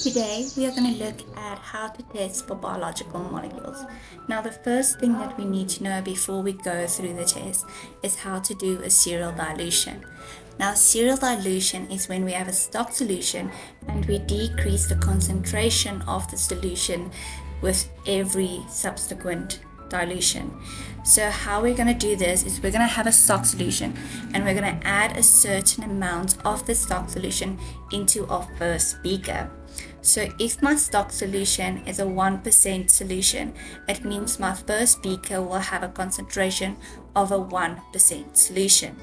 Today, we are going to look at how to test for biological molecules. Now, the first thing that we need to know before we go through the test is how to do a serial dilution. Now, serial dilution is when we have a stock solution and we decrease the concentration of the solution with every subsequent dilution. So how we're going to do this is we're going to have a stock solution and we're going to add a certain amount of the stock solution into our first beaker. So if my stock solution is a 1% solution, it means my first beaker will have a concentration of a 1% solution.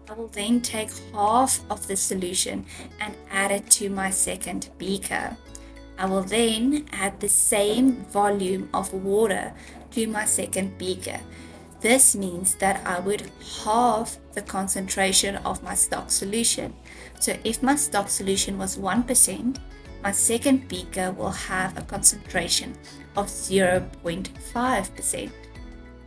I will then take half of the solution and add it to my second beaker. I will then add the same volume of water to my second beaker. This means that I would halve the concentration of my stock solution. So if my stock solution was 1%, my second beaker will have a concentration of 0.5%.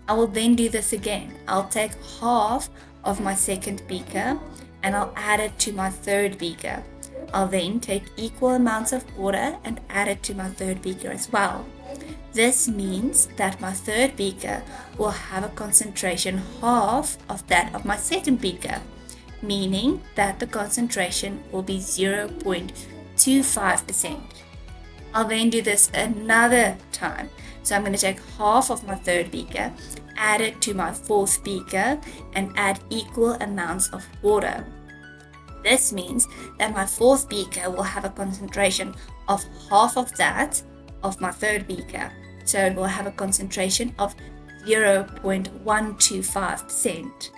I will then do this again. I'll take half of my second beaker and I'll add it to my third beaker. I'll then take equal amounts of water and add it to my third beaker as well. This means that my third beaker will have a concentration half of that of my second beaker, meaning that the concentration will be 0.25%. I'll then do this another time. So I'm going to take half of my third beaker, add it to my fourth beaker, and add equal amounts of water. This means that my fourth beaker will have a concentration of half of that of my third beaker. So it will have a concentration of 0.125%.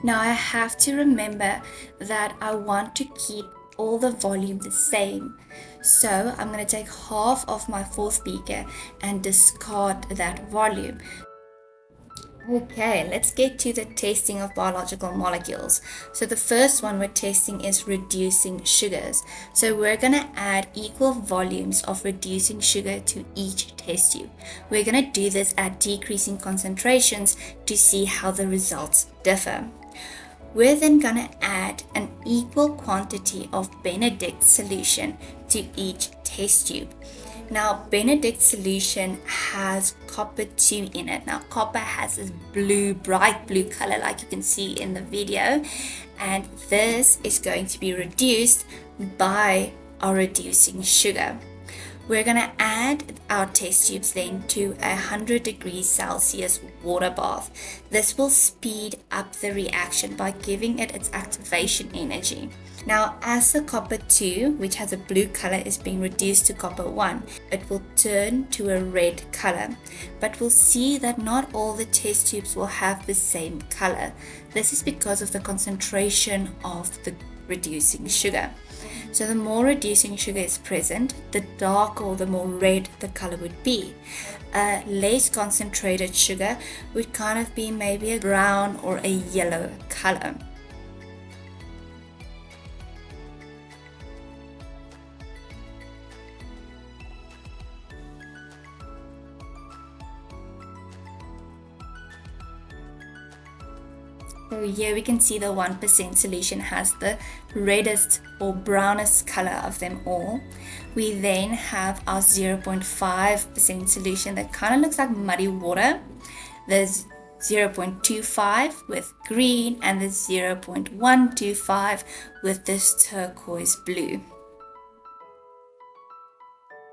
Now I have to remember that I want to keep all the volume the same. So I'm going to take half of my fourth beaker and discard that volume. Okay, let's get to the testing of biological molecules. So the first one we're testing is reducing sugars. So we're going to add equal volumes of reducing sugar to each test tube. We're going to do this at decreasing concentrations to see how the results differ. We're then going to add an equal quantity of Benedict solution to each test tube. Now, Benedict solution has copper 2 in it. Now, copper has this blue, bright blue color like you can see in the video. And this is going to be reduced by our reducing sugar. We're going to add our test tubes then to 100 degrees Celsius water bath. This will speed up the reaction by giving it its activation energy. Now, as the copper 2, which has a blue color, is being reduced to copper 1, it will turn to a red color. But we'll see that not all the test tubes will have the same color. This is because of the concentration of the reducing sugar. So the more reducing sugar is present, the darker or the more red the color would be. A less concentrated sugar would kind of be maybe a brown or a yellow color. So here we can see the 1% solution has the reddest or brownest color of them all. We then have our 0.5% solution that kind of looks like muddy water. There's 0.25 with green and the 0.125 with this turquoise blue.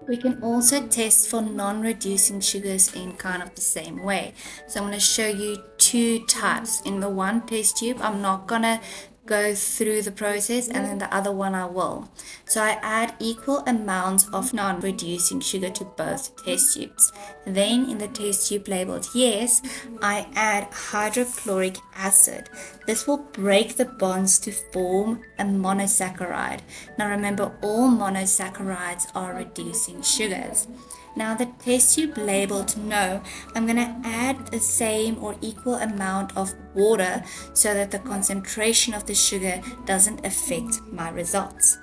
We can also test for non-reducing sugars in kind of the same way. So I'm going to show you two types. In the one test tube, I'm not going to go through the process, and then the other one I will. So I add equal amounts of non-reducing sugar to both test tubes. Then in the test tube labeled yes, I add hydrochloric acid. This will break the bonds to form a monosaccharide. Now remember, all monosaccharides are reducing sugars. Now the test tube labeled no, I'm going to add the same or equal amount of water so that the concentration of the sugar doesn't affect my results.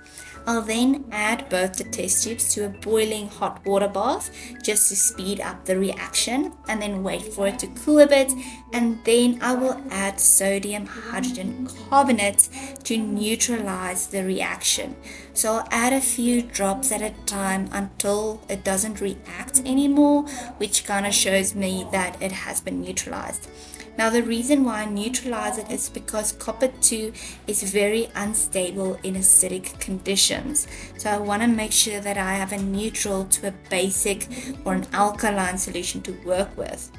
I'll then add both the test tubes to a boiling hot water bath just to speed up the reaction, and then wait for it to cool a bit, and then I will add sodium hydrogen carbonate to neutralize the reaction. So I'll add a few drops at a time until it doesn't react anymore, which kind of shows me that it has been neutralized. Now the reason why I neutralize it is because copper 2 is very unstable in acidic conditions. So I want to make sure that I have a neutral to a basic or an alkaline solution to work with.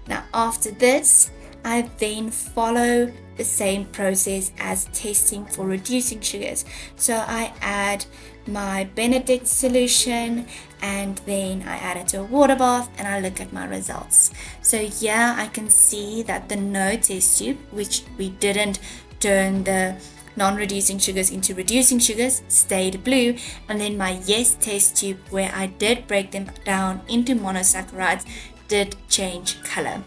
Now after this, I then follow the same process as testing for reducing sugars. So I add my Benedict solution, and then I add it to a water bath, and I look at my results. So here I can see that the no test tube, which we didn't turn the non-reducing sugars into reducing sugars, stayed blue, and then my yes test tube, where I did break them down into monosaccharides, did change color.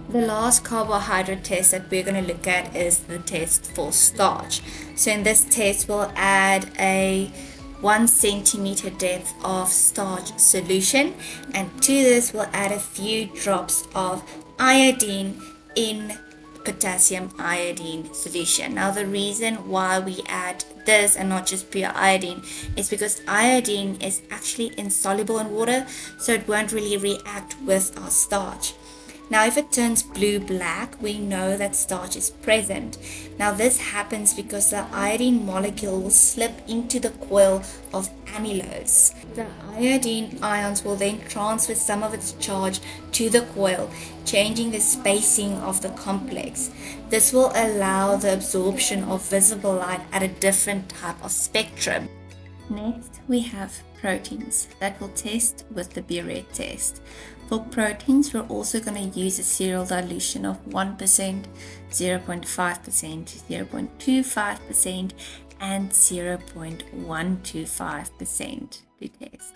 The last carbohydrate test that we're going to look at is the test for starch. So in this test, we'll add a 1 centimeter depth of starch solution, and to this we'll add a few drops of iodine in potassium iodine solution. Now the reason why we add this and not just pure iodine is because iodine is actually insoluble in water, so it won't really react with our starch. Now if it turns blue-black, we know that starch is present. Now this happens because the iodine molecule will slip into the coil of amylose. The iodine ions will then transfer some of its charge to the coil, changing the spacing of the complex. This will allow the absorption of visible light at a different type of spectrum. Next, we have proteins that will test with the Biuret test. For proteins, we're also going to use a serial dilution of 1%, 0.5%, 0.25%, and 0.125% to test.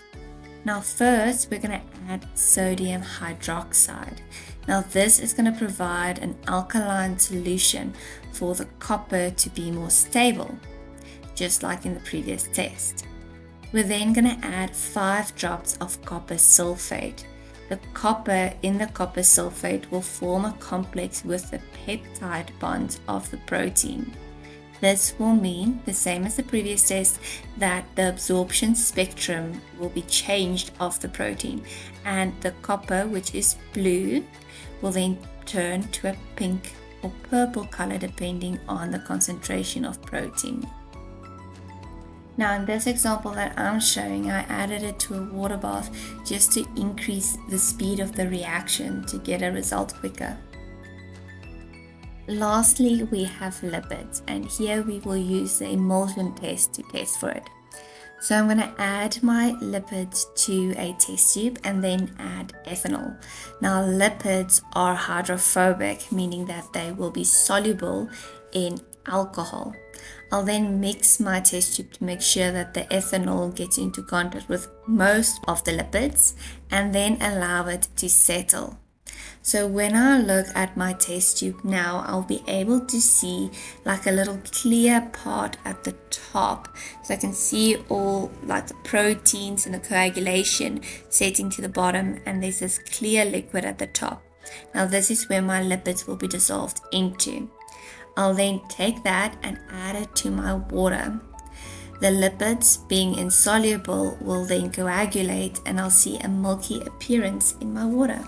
Now first, we're going to add sodium hydroxide. Now this is going to provide an alkaline solution for the copper to be more stable, just like in the previous test. We're then going to add 5 drops of copper sulfate. The copper in the copper sulfate will form a complex with the peptide bonds of the protein. This will mean, the same as the previous test, that the absorption spectrum will be changed of the protein, and the copper, which is blue, will then turn to a pink or purple color depending on the concentration of protein. Now in this example that I'm showing, I added it to a water bath just to increase the speed of the reaction to get a result quicker. Lastly, we have lipids, and here we will use the emulsion test to test for it. So I'm going to add my lipids to a test tube and then add ethanol. Now lipids are hydrophobic, meaning that they will be soluble in alcohol. I'll then mix my test tube to make sure that the ethanol gets into contact with most of the lipids, and then allow it to settle. So when I look at my test tube now, I'll be able to see like a little clear part at the top. So I can see all like the proteins and the coagulation setting to the bottom, and there's this clear liquid at the top. Now this is where my lipids will be dissolved into. I'll then take that and add it to my water. The lipids, being insoluble, will then coagulate, and I'll see a milky appearance in my water.